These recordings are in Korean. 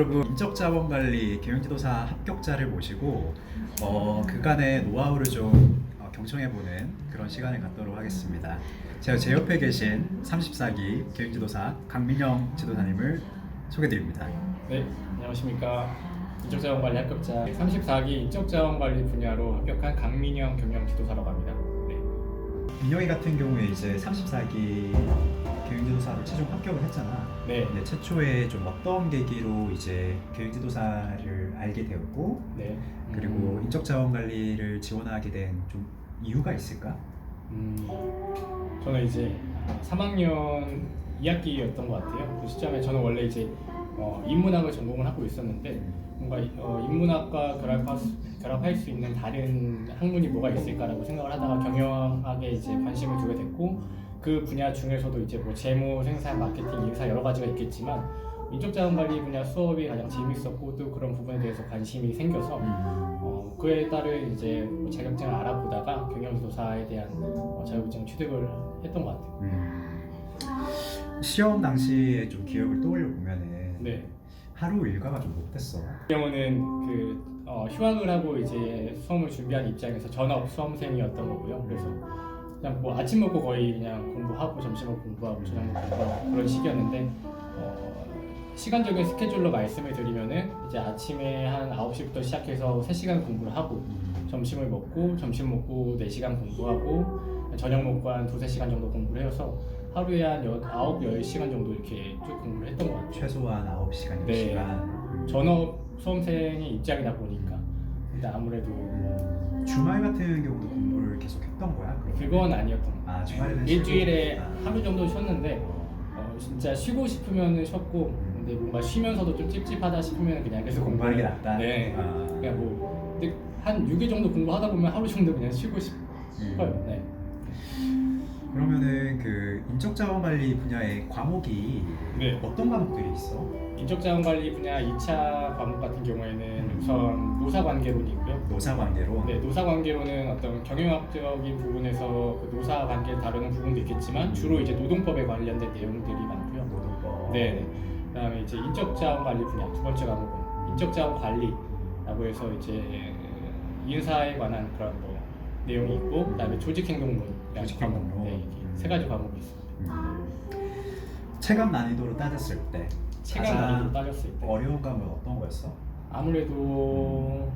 여러분, 인적자원관리 경영지도사 합격자를 모시고 그간의 노하우를 좀 경청해보는 그런 시간을 갖도록 하겠습니다. 제가 제 옆에 계신 34기 경영지도사 강민영 지도사님을 소개드립니다. 네, 안녕하십니까. 인적자원관리 합격자 34기 인적자원관리 분야로 합격한 강민영 경영지도사라고 합니다. 네. 민영이 같은 경우에 이제 34기 경영지도사로 최종 합격을 했잖아. 네. 근데 최초에 좀 어떤 계기로 이제 경영지도사를 알게 되었고, 네. 그리고 인적자원관리를 지원하게 된 좀 이유가 있을까? 저는 이제 3학년 2학기였던 것 같아요. 그 시점에 저는 원래 이제 인문학을 전공을 하고 있었는데 뭔가 인문학과 결합할 수 있는 다른 학문이 뭐가 있을까라고 생각을 하다가 경영학에 이제 관심을 두게 됐고, 그 분야 중에서도 이제 뭐 재무, 생산, 마케팅, 인사 여러 가지가 있겠지만 인적자원관리 분야 수업이 가장 재밌었고 또 그런 부분에 대해서 관심이 생겨서 그에 따른 이제 자격증을 알아보다가 경영지도사에 대한 자격증 취득을 했던 것 같아요. 시험 당시에 좀 기억을 떠올려 보면은 네. 하루 일과가 좀 어땠어? 경우는 휴학을 하고 이제 수험을 준비한 입장에서 전업 수험생이었던 거고요. 그래서 그냥 뭐 아침 먹고 거의 그냥 공부하고 점심 먹고 공부하고 저녁 먹고 공부하고 그런 시기였는데 시간적인 스케줄로 말씀을 드리면은 이제 아침에 한 9시부터 시작해서 3시간 공부를 하고 점심을 먹고 점심 먹고 4시간 공부하고 저녁 먹고 한 2-3시간 정도 공부를 해서 하루에 한 9, 10시간 정도 이렇게 쭉 공부를 했던 것 같아요. 최소한 9시간, 네. 10시간. 전업 수험생의 입장이다 보니까 근데 아무래도 주말 같은 경우도 공부를 계속 했던 거야? 그건 아니었던 것 같아요. 주말에는 일주일에 쉬고. 하루 정도 쉬었는데 진짜 쉬고 싶으면 쉬었고 근데 뭔가 쉬면서도 좀 찝찝하다 싶으면 그냥 계속 공부하는 게 낫다? 네. 그냥 뭐 근데 한 6일 정도 공부하다 보면 하루 정도 그냥 쉬고 싶어요. 네. 그러면은 그 인적자원관리 분야의 과목이 네. 어떤 과목들이 있어? 인적자원관리 분야 2차 과목 같은 경우에는 우선 노사관계론이 있고요. 노사관계론? 네, 노사관계론은 어떤 경영학적인 부분에서 그 노사관계를 다루는 부분도 있겠지만 주로 이제 노동법에 관련된 내용들이 많고요. 노동법. 네. 그다음에 이제 인적자원관리 분야 두 번째 과목은 인적자원관리라고 해서 이제 인사에 관한 그런 뭐 내용이 있고 그다음에 조직행동론 조직행동론. 네, 이렇게 세 가지 과목이 있습니다. 체감 난이도로 따졌을 때 체감 가장 난이도 따졌을 때 어려운 과목은 어떤 거였어? 아무래도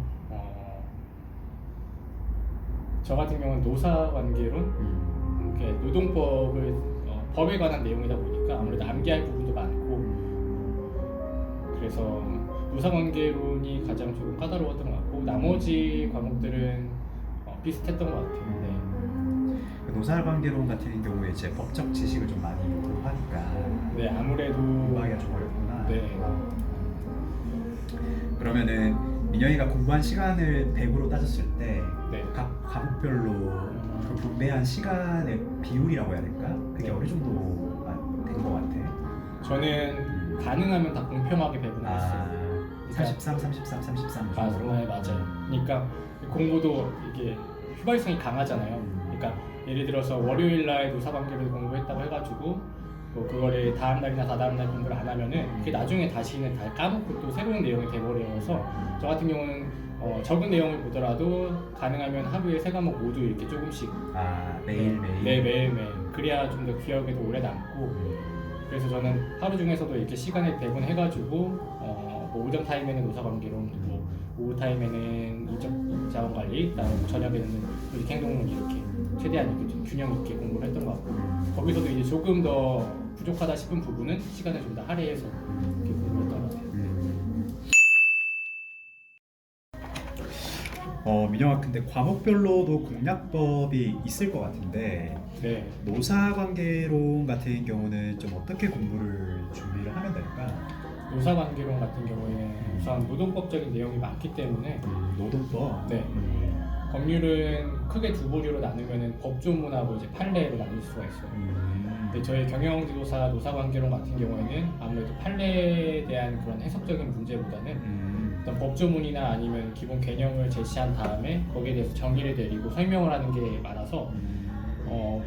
저 같은 경우는 노사관계론, 이렇게 노동법을 법에 관한 내용이다 보니까 아무래도 암기할 부분도 많고 그래서 노사관계론이 가장 조금 까다로웠던 것 같고 나머지 과목들은 비슷했던 것 같아요. 네. 노사관계론 같은 경우에 이제 법적 지식을 좀 많이 요구하니까 네, 아무래도 공부하기가 좀 어렵구나. 네. 그러면은 민영이가 공부한 시간을 100으로 따졌을 때 네. 각 과목별로 그 분배한 시간의 비율이라고 해야 될까? 그게 네. 어느 정도 된 것 같아? 저는 가능하면 다 공평하게 배분했어요. 33, 33, 33 정도로? 맞아요. 그러니까 공부도 이게 휘발성이 강하잖아요. 그러니까 예를 들어서 월요일 날 노사관계를 공부했다고 해가지고 뭐 그거를 다음 날이나 다다음 날 공부를 안 하면은 그게 나중에 다시는 다 까먹고 또 새로운 내용이 돼버려서 저 같은 경우는 적은 내용을 보더라도 가능하면 하루에 3과목 모두 이렇게 조금씩 매일매일? 네, 매일매일. 그래야 좀 더 기억에도 오래 남고 그래서 저는 하루 중에서도 이렇게 시간을 배분해가지고 뭐 오전 타임에는 노사관계론, 뭐 오후 타임에는 인적자원관리, 그다음에 뭐 저녁에는 조직행동론 이렇게 최대한 이렇게 좀 균형 있게 공부를 했던 것 같고 거기서도 이제 조금 더 부족하다 싶은 부분은 시간을 좀 더 할애해서 이렇게 공부했던 것 같아요. 민영아, 근데 과목별로도 공략법이 있을 것 같은데 네. 노사관계론 같은 경우는 좀 어떻게 공부를 준비를 하면 될까? 노사관계론 같은 경우에는 우선 노동법적인 내용이 많기 때문에 노동법? 네. 법률은 크게 두 부류로 나누면은 법조문하고 이제 판례로 나눌 수가 있어요. 근데 저희 경영지도사 노사관계론 같은 경우에는 아무래도 판례에 대한 그런 해석적인 문제보다는 어떤 법조문이나 아니면 기본 개념을 제시한 다음에 거기에 대해서 정의를 내리고 설명을 하는 게 많아서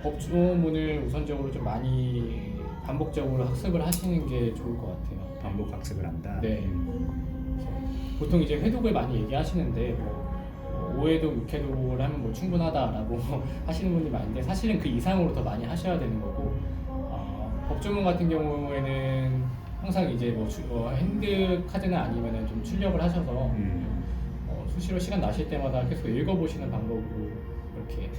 법조문을 우선적으로 좀 많이 반복적으로 학습을 하시는 게 좋을 것 같아요. 반복 학습을 한다. 네. 보통 이제 회독을 많이 얘기하시는데 뭐 5회독, 6회독을 하면 뭐 충분하다라고 하시는 분이 많은데 사실은 그 이상으로 더 많이 하셔야 되는 거고 법조문 같은 경우에는 항상 이제 뭐 핸드 카드나 아니면은 좀 출력을 하셔서 수시로 시간 나실 때마다 계속 읽어보시는 방법으로 이렇게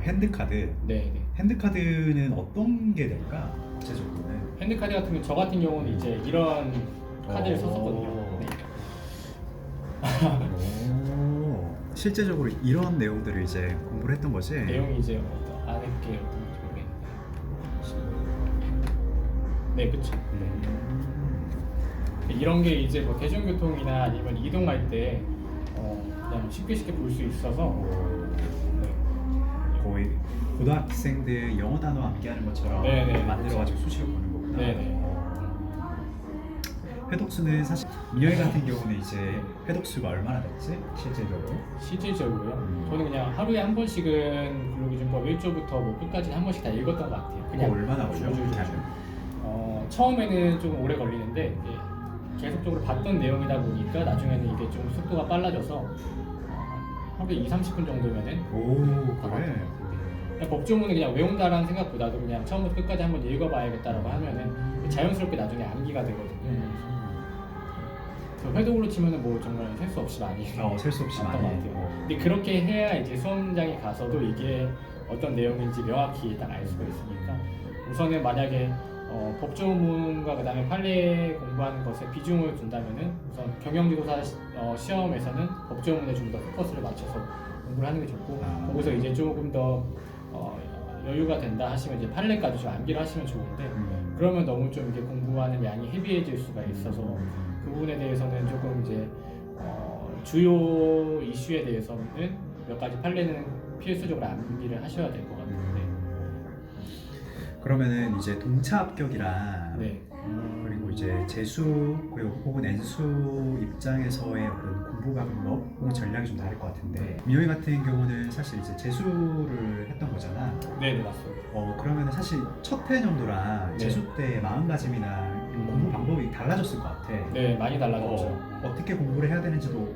핸드카드. 네. 핸드카드는 어떤 게 될까? 구체적으로는. 핸드카드 같은 경우 저 같은 경우는 이제 이런 카드를 썼었거든요. 네. 실제적으로 이런 내용들을 이제 공부를 했던 거지? 내용이 이제 안에 게 어떤 건지 모르겠는데 네 그쵸. 이런 게 이제 뭐 대중교통이나 아니면 이동할 때 그냥 쉽게 볼 수 있어서 거의 고등학생들 영어 단어 암기하는 것처럼 네네, 만들어가지고 수시로 보는 거구나. 네네. 회독수는 사실 민영이 같은 경우는 이제 회독수가 얼마나 됐지? 실제적으로? 실질적으로요. 저는 그냥 하루에 한 번씩은 근로기준법 1조부터 뭐 끝까지 한 번씩 다 읽었던 것 같아요. 그거 얼마나 걸려? 처음에는 좀 오래 걸리는데 이제 계속적으로 봤던 내용이다 보니까 나중에는 이게 좀 속도가 빨라져서 하루에 2-30분 정도면은 오 다 그래? 그냥 법조문은 그냥 외운다라는 생각보다도 그냥 처음부터 끝까지 한번 읽어봐야겠다라고 하면은 자연스럽게 나중에 암기가 되거든요. 그래서 회독으로 치면은 뭐 정말 셀 수 없이 많이 셀 수 없이 봤던 많이. 것 같아요. 근데 그렇게 해야 이제 수험장에 가서도 이게 어떤 내용인지 명확히 딱 알 수가 있으니까 우선은 만약에 법조문과 그다음에 판례 공부하는 것에 비중을 둔다면은 우선 경영지도사 시험에서는 법조문에 좀 더 포커스를 맞춰서 공부를 하는 게 좋고 거기서 이제 조금 더 여유가 된다 하시면 이제 판례까지 좀 암기를 하시면 좋은데 그러면 너무 좀 이게 공부하는 양이 헤비해질 수가 있어서 그 부분에 대해서는 조금 이제 주요 이슈에 대해서는 몇 가지 판례는 필수적으로 암기를 하셔야 될 것 같은데. 그러면은 이제 동차 합격이랑 네. 그리고 이제 재수 그리고 혹은 N수 입장에서의 어떤 공부 방법 혹은 전략이 좀 다를 것 같은데 민영이 같은 경우는 사실 이제 재수를 했던 거잖아. 네, 맞습니다. 그러면은 사실 첫 해 정도랑 네. 재수 때 마음가짐이나 공부 방법이 달라졌을 것 같아. 네, 많이 달라졌죠. 어떻게 공부를 해야 되는지도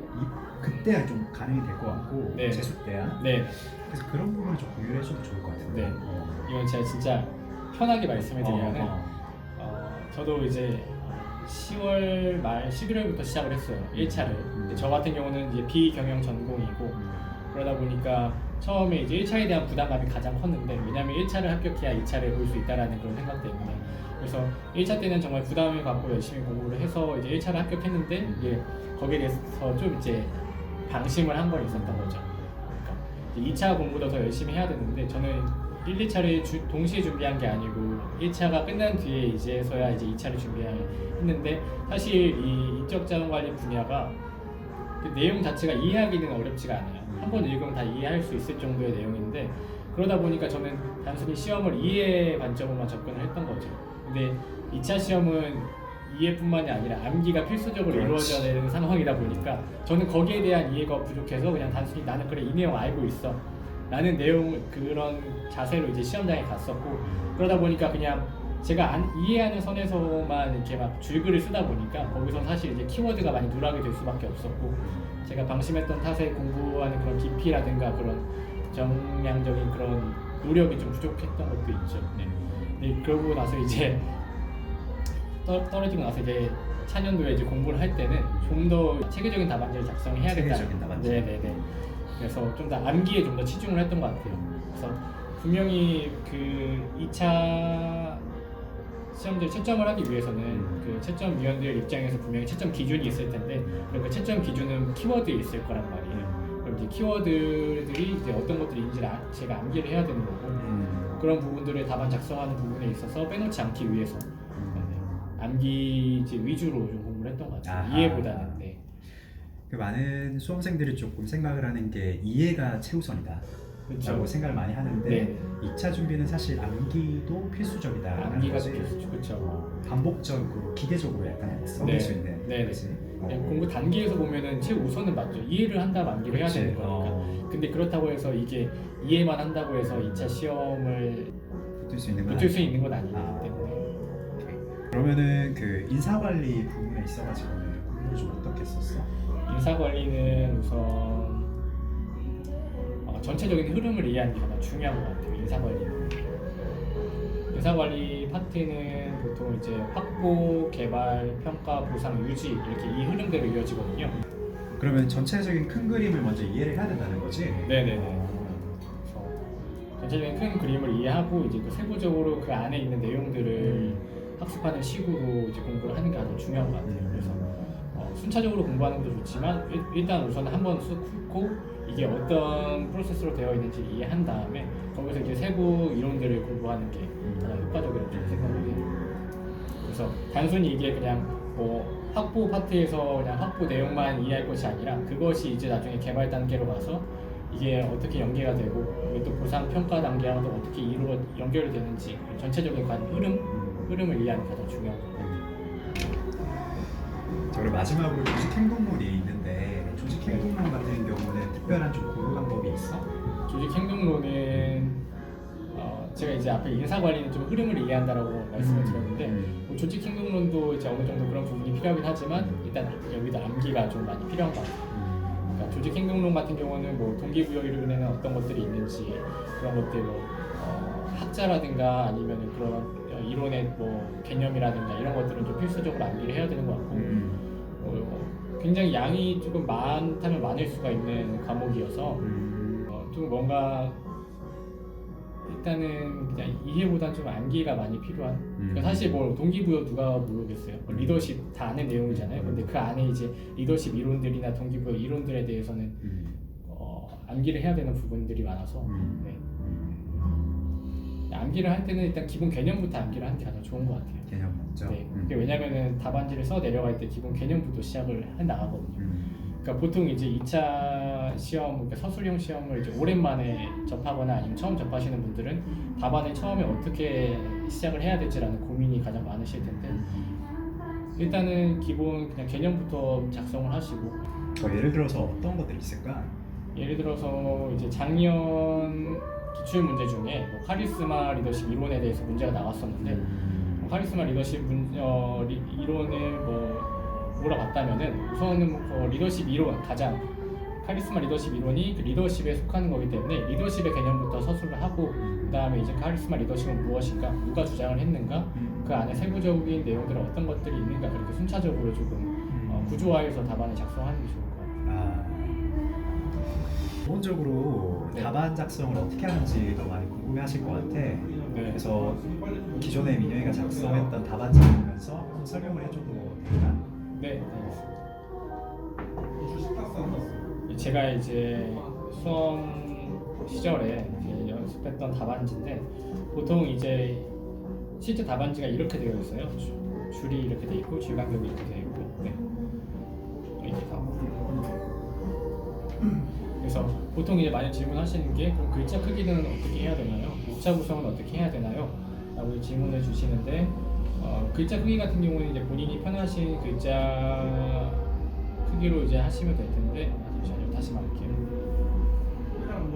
그때야 좀 가능이 될 것 같고 네. 재수 때야. 네, 그래서 그런 부분을 좀 공유를 해줘도 좋을 것 같은데. 네. 이건 제가 진짜 편하게 말씀을 드리면은 저도 이제 10월 말 11월부터 시작을 했어요. 1차를. 저 같은 경우는 이제 비경영 전공이고 그러다 보니까 처음에 이제 1차에 대한 부담감이 가장 컸는데 왜냐면 1차를 합격해야 2차를 볼 수 있다라는 그런 생각 때문에 그래서 1차 때는 정말 부담을 갖고 열심히 공부를 해서 이제 1차를 합격했는데 이게 거기에 대해서 좀 이제 방심을 한 번 있었던 거죠. 그러니까 2차 공부도 더 열심히 해야 되는데 저는 1, 2차를 동시에 준비한 게 아니고 1차가 끝난 뒤에 이제서야 이제 2차를 준비했는데 사실 이 인적자원관리 분야가 그 내용 자체가 이해하기는 어렵지가 않아요. 한 번 읽으면 다 이해할 수 있을 정도의 내용인데 그러다 보니까 저는 단순히 시험을 이해 관점으로만 접근을 했던 거죠. 근데 2차 시험은 이해뿐만이 아니라 암기가 필수적으로 그렇지. 이루어져야 되는 상황이다 보니까 저는 거기에 대한 이해가 부족해서 그냥 단순히 나는 그래 이 내용 알고 있어 라는 내용 그런 자세로 이제 시험장에 갔었고 그러다 보니까 그냥 제가 이해하는 선에서만 이렇게 막 줄글을 쓰다 보니까 거기서 사실 이제 키워드가 많이 누락이 될 수밖에 없었고 제가 방심했던 탓에 공부하는 그런 깊이라든가 그런 정량적인 그런 노력이 좀 부족했던 것도 있죠. 네. 근데 그러고 나서 이제 떨어지고 나서 이제 차년도에 이제 공부를 할 때는 좀 더 체계적인 답안지를 작성해야겠다. 체계적인 답안지. 네네네. 그래서 좀 더 암기에 좀 더 치중을 했던 것 같아요. 그래서 분명히 그 2차 시험들 채점을 하기 위해서는 그 채점위원들 입장에서 분명히 채점 기준이 있을 텐데 그럼 그 채점 기준은 키워드에 있을 거란 말이에요. 그럼 이제 키워드들이 이제 어떤 것들인지를 제가 암기를 해야 되는 거고 그런 부분들을 답안 작성하는 부분에 있어서 빼놓지 않기 위해서 암기 이제 위주로 좀 공부를 했던 것 같아요. 아하. 이해보다는. 네. 그 많은 수험생들이 조금 생각을 하는 게 이해가 최우선이다 라고 생각을 많이 하는데 네. 2차 준비는 사실 암기도 필수적이다. 암기가 필수죠. 그렇죠. 반복적으로 기계적으로 약간 써볼 네. 수 있는. 네. 그치? 네, 공부 단계에서 보면은 최우선은 맞죠. 이해를 한다면 암기를 해야 되는 거니까. 근데 그렇다고 해서 이게 이해만 한다고 해서 2차 시험을 붙을 수 있는 건 붙을 수 아니고. 있는 건 아니기 아. 때문에. 그러면은 그 인사 관리 부분에 있어가지고는 공부를 좀 어떻게 했었어? 인사 관리는 우선 전체적인 흐름을 이해하는 게 가장 중요한 것 같아요. 인사 관리는. 인사 관리 파트는 보통 이제 확보, 개발, 평가, 보상, 유지 이렇게 이 흐름대로 이어지거든요. 그러면 전체적인 큰 그림을 먼저 이해를 해야 된다는 거지? 네네네. 그래서 전체적인 큰 그림을 이해하고 이제 그 세부적으로 그 안에 있는 내용들을 학습하는 식으로 이제 공부를 하는 게 가장 중요한 것 같아요. 그래서 순차적으로 공부하는 것도 좋지만 일단 우선 한번 쑥 훑고 이게 어떤 프로세스로 되어 있는지 이해한 다음에 거기서 이제 세부 이론들을 공부하는 게 가장 효과적이라고 저는 생각을 해요. 그래서 단순히 이게 그냥 뭐 확보 파트에서 그냥 확보 내용만 이해할 것이 아니라 그것이 이제 나중에 개발 단계로 가서 이게 어떻게 연계가 되고 이게 또 보상 평가 단계와도 어떻게 연결이 되는지 전체적인 흐름을 이해하는 게 가장 중요한 것 같아요. 자, 그리고 마지막으로 조직 행동론이 있는데 조직 행동론 같은 경우는 특별한 좀 공부 방법이 있어? 조직 행동론은 제가 이제 앞에 인사 관리는 좀 흐름을 이해한다라고 말씀을 드렸는데 뭐 조직 행동론도 이제 어느 정도 그런 부분이 필요하긴 하지만 일단 여기도 암기가 좀 많이 필요한 것 같아요. 그러니까 조직 행동론 같은 경우는 뭐 동기부여 이론에는 어떤 것들이 있는지 그런 것들 학자라든가 아니면 그런 이론의 뭐 개념이라든가 이런 것들은 좀 필수적으로 암기를 해야 되는 것 같고 굉장히 양이 조금 많다면 많을 수가 있는 과목이어서 좀 뭔가 일단은 그냥 이해보단 좀 암기가 많이 필요한. 그러니까 사실 뭐 동기부여 누가 모르겠어요. 뭐 리더십 다 아는 내용이잖아요. 근데 그 안에 이제 리더십 이론들이나 동기부여 이론들에 대해서는 암기를 해야 되는 부분들이 많아서 네. 암기를 할 때는 일단 기본 개념부터 암기를 하는 게 가장 좋은 것 같아요. 개념 먼저. 네. 왜냐면은 답안지를 써 내려갈 때 기본 개념부터 시작을 해 나가거든요. 그러니까 보통 이제 2차 시험, 그러니까 서술형 시험을 이제 오랜만에 접하거나 아니면 처음 접하시는 분들은 답안을 처음에 어떻게 시작을 해야 될지라는 고민이 가장 많으실 텐데 일단은 기본 그냥 개념부터 작성을 하시고 예를 들어서 어떤 것들이 있을까? 예를 들어서 이제 작년 기출 문제 중에 뭐 카리스마 리더십 이론에 대해서 문제가 나왔었는데 카리스마 리더십 이론을 물어봤다면은 우선은 리더십 이론 가장 카리스마 리더십 이론이 그 리더십에 속하는 거기 때문에 리더십의 개념부터 서술을 하고 그 다음에 이제 카리스마 리더십은 무엇인가, 누가 주장을 했는가, 그 안에 세부적인 내용들은 어떤 것들이 있는가 그렇게 순차적으로 조금 구조화해서 답안을 작성하는 게 좋을 것 같아요. 기본적으로 네. 답안 작성을 어떻게 하는지도 많이 궁금해하실 것 같아. 그래서 기존에 민영이가 작성했던 답안지 보면서 한번 설명을 해줘도 될까? 네. 제가 이제 수험 시절에 이제 연습했던 답안지인데 보통 이제 실제 답안지가 이렇게 되어 있어요. 줄이 이렇게 되어 있고 줄 간격이 이렇게 되어 있고 네. 이렇게 다. 그래서 보통 이제 많이 질문하시는 게 그럼 글자 크기는 어떻게 해야 되나요? 목차 구성은 어떻게 해야 되나요? 라고 질문을 주시는데 글자 크기 같은 경우는 이제 본인이 편하신 글자 크기로 이제 하시면 될 텐데 잠시만요. 다시 말할게요.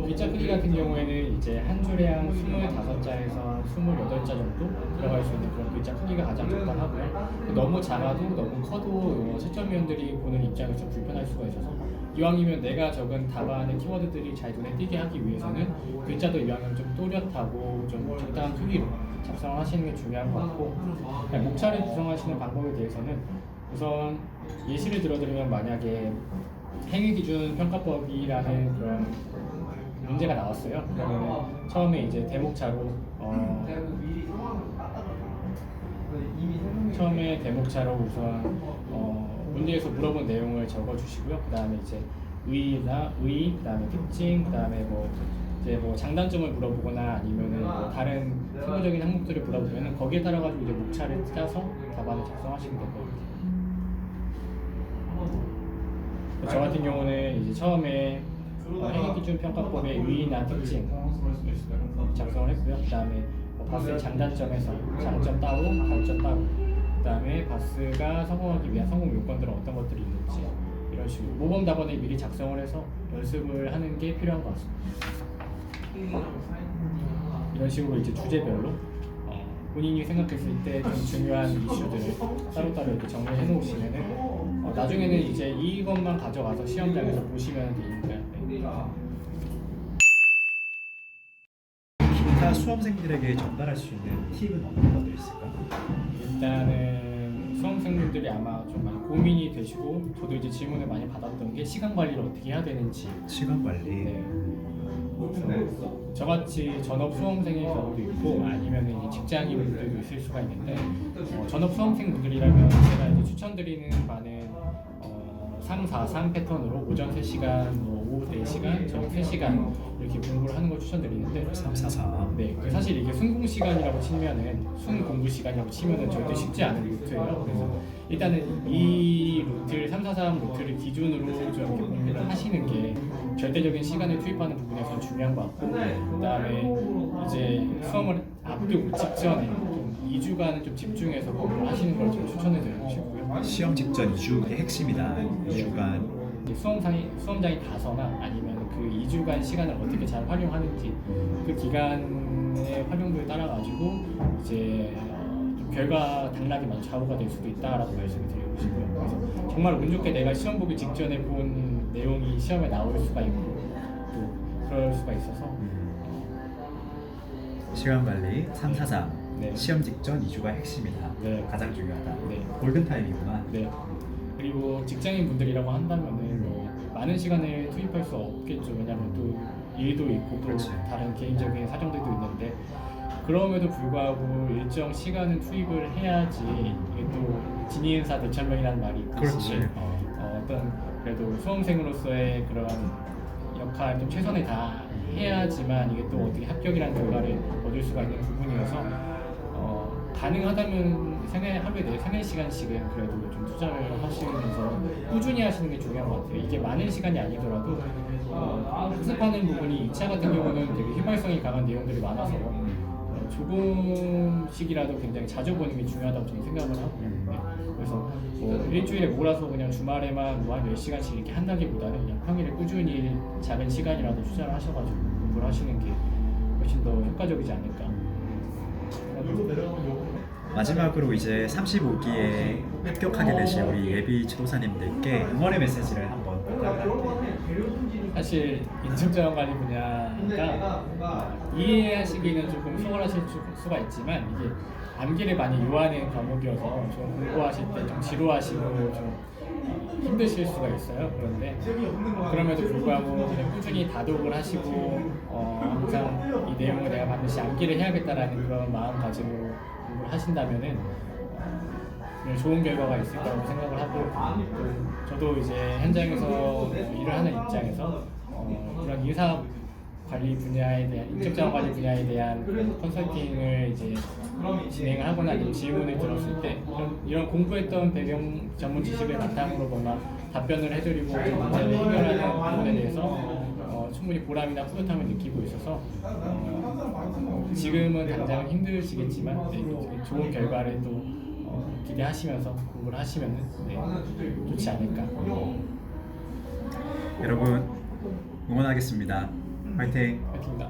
글자 크기 같은 경우에는 이제 한 줄에 한 25자에서 28자 정도 들어갈 수 있는 그런 글자 크기가 가장 적당하고요. 너무 작아도 너무 커도 채점위원들이 보는 입장에서 불편할 수가 있어서 이왕이면 내가 적은 답안의 키워드들이 잘 눈에 띄게 하기 위해서는 글자도 이왕이면 좀 또렷하고 좀 적당한 크기로 작성을 하시는 게 중요한 것 같고 목차를 구성하시는 방법에 대해서는 우선 예시를 들어드리면 만약에 행위기준 평가법이라는 그런 문제가 나왔어요. 그러면 처음에 이제 대목차로 우선 문제에서 물어본 내용을 적어주시고요. 그 다음에 이제 의, 그 다음에 특징, 그 다음에 뭐 장단점을 물어보거나 아니면은 뭐 다른 세부적인 항목들을 물어보면은 거기에 따라 가지고 이제 목차를 짜서 답안을 작성하시면 될 것 같아요. 저 같은 경우는 이제 처음에 행위기준 평가법의 의의나 특징 작성을 했고요. 그 다음에 바스의 장단점에서 장점 따로, 단점 따로, 그 다음에 바스가 성공하기 위한 성공 요건들은 어떤 것들이 있는지 이런 식으로 모범 답안을 미리 작성을 해서 연습을 하는 게 필요한 것 같습니다. 이런 식으로 이제 주제별로 본인이 생각했을 때 좀 중요한 이슈들을 따로따로 이렇게 정리해 놓으시면은 나중에는 이제 이것만 가져가서 시험장에서 보시면 되니까. 네. 기타 수험생들에게 전달할 수 있는 팁은 어떤 것들이 있을까? 일단은 수험생분들이 아마 좀 많이 고민이 되시고 저도 이제 질문을 많이 받았던 게 시간 관리를 어떻게 해야 되는지. 시간 관리. 네. 그래서 저같이 전업 수험생의 경우도 있고 아니면 이제 직장인분들도 있을 수가 있는데 전업 수험생분들이라면 제가 이제 추천드리는 바는 3, 4, 3 패턴으로 오전 3시간, 뭐 오후 4시간, 저녁 3시간 이렇게 공부를 하는 걸 추천드리는데 3, 4, 4. 네, 사실 이게 순공 시간이라고 치면은 순 공부 시간이라고 치면은 절대 쉽지 않은 루트예요. 그래서 일단은 이 루트를 3, 4, 3 루트를 기준으로 좀 이렇게 공부를 하시는 게 절대적인 시간을 투입하는 부분에서 중요한 것 같고, 그다음에 이제 수험을 앞두고 직전에 좀 2주간은 좀 집중해서 공부를 하시는 걸 좀 추천해 드리고 싶고요. 시험 직전 2주의 핵심이다. 2주간. 이제 수험장이 가서나 아니면 그 2주간 시간을 어떻게 잘 활용하는지 그 기간의 활용도에 따라 가지고 이제 좀 결과 당락이 많이 좌우가 될 수도 있다라고 말씀을 드리고 싶고요. 그래서 정말 운 좋게 내가 시험 보기 직전에 본 내용이 시험에 나올 수가 있고 또 그럴 수가 있어서 시간 관리 3, 4, 3. 네. 시험 직전 2주가 핵심이다. 네. 가장 중요하다. 네. 골든 타임이구나. 네. 그리고 직장인 분들이라고 한다면은 뭐 많은 시간을 투입할 수 없겠죠. 왜냐하면 또 일도 있고 또 그렇지. 다른 개인적인 사정들도 있는데 그럼에도 불구하고 일정 시간은 투입을 해야지 이게 또 진이은사 대천명이라는 말이 있듯이 그렇지. 어떤 그래도 수험생으로서의 그런 역할 좀 최선을 다 해야지만 이게 또 어떻게 합격이라는 결과를 얻을 수가 있는 부분이어서 가능하다면 하루에 3-4시간씩은 그래도 좀 투자를 하시면서 꾸준히 하시는 게 중요한 것 같아요. 이게 많은 시간이 아니더라도 학습하는 부분이 2차 같은 경우는 되게 휘발성이 강한 내용들이 많아서 조금씩이라도 굉장히 자주 보는 게 중요하다고 저는 생각을 하고요. 네. 그래서 뭐 일주일에 몰아서 그냥 주말에만 뭐 한 10시간씩 이렇게 한다기보다는 그냥 평일에 꾸준히 작은 시간이라도 투자를 하셔가지고 공부를 하시는 게 훨씬 더 효과적이지 않을까. 마지막으로 이제 35기에 합격하게 되실 우리 예비 지도사님들께 응원의 메시지를 한번 부탁드립니다. 사실 인증자원 관리 분야가 이해하시기는 조금 수월하실 수가 있지만 이게 암기를 많이 요하는 과목이어서 좀 공부하실 때 좀 지루하시고 좀 힘드실 수가 있어요. 그런데 그럼에도 불구하고 그냥 꾸준히 다독을 하시고 항상 이 내용을 내가 반드시 암기를 해야겠다라는 그런 마음가짐으로 공부를 하신다면은 그냥 좋은 결과가 있을 거라고 생각을 하고 또 저도 이제 현장에서 일을 하는 입장에서 이런 인사 관리 분야에 대한 인적자원 관리 분야에 대한 그런 컨설팅을 이제 진행을 하거나 아니면 질문을 들었을 때 이런 공부했던 배경 전문 지식을 바탕으로 뭔가 답변을 해드리고 그 문제를 해결하는 부분에 대해서 충분히 보람이나 뿌듯함을 느끼고 있어서 지금은 당장은 힘드시겠지만 네, 좋은 결과를 또 기대하시면서 공부를 하시면 좋지 않을까. 여러분 응원하겠습니다. 화이팅! 파이팅입니다.